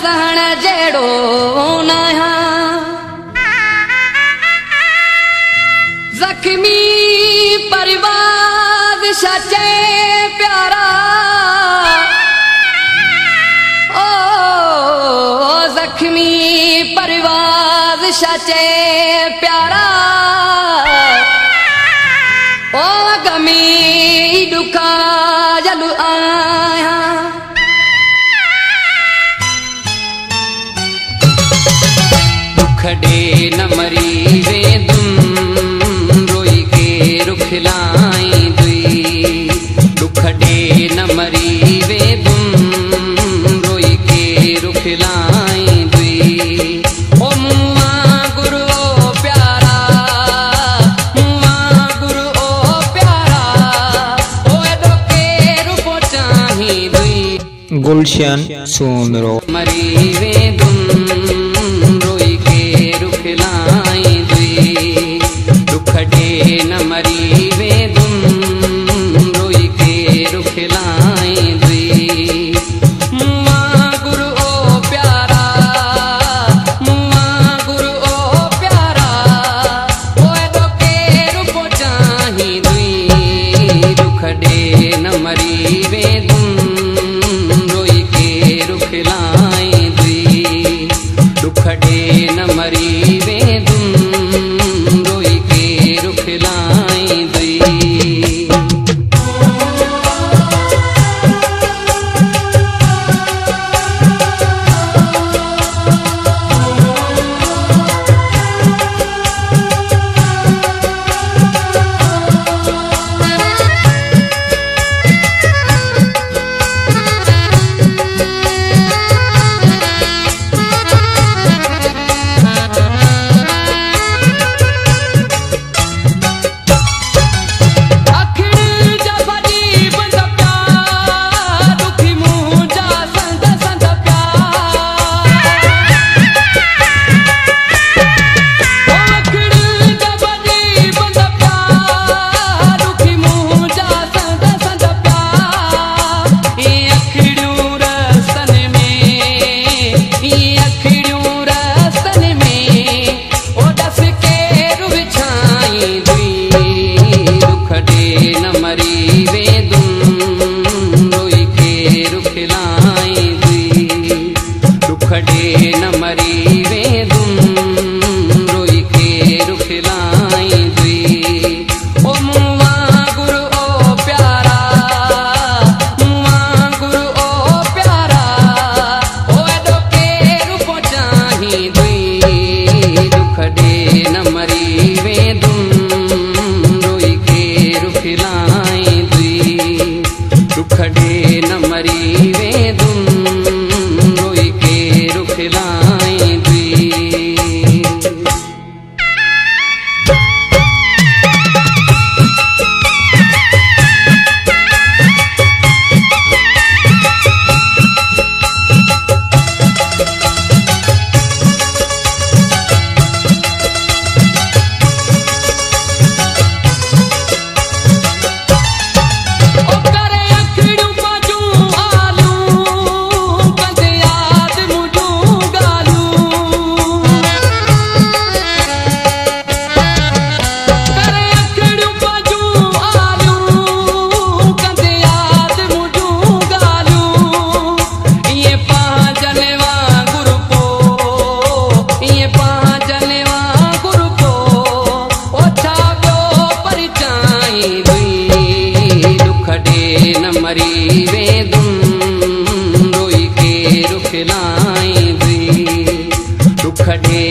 सहण जेड़ो नहा जख्मी परिवार सच्चे प्यारा ओ जख्मी परिवार सच्चे प्यारा ओ गमी दुखा जलु आया दुखड़े न मरी वे दुम रोई के रुखलाई दुई दुखड़े न मरी वे दुम रोई के रुखलाई दुई ओ मुआ गुरु ओ प्यारा मुआ गुरु ओ प्यारा ओ एडो के रूपो चाही दुई गुलशन सोनरो मरी वे दुम रोई के रुखलाई दुई दुखड़े न मरी वे दुम रोई के रुखलाई दुई मुआ गुरु ओ प्यारा मुआ गुरु ओ प्यारा ओ एडो के रूपो चाही दुई दुखड़े न मरी वे दुम रोई के रुखलाई दुई दुखड़े न मरी वे दुम रोई के रुखलाई दुई दुखड़े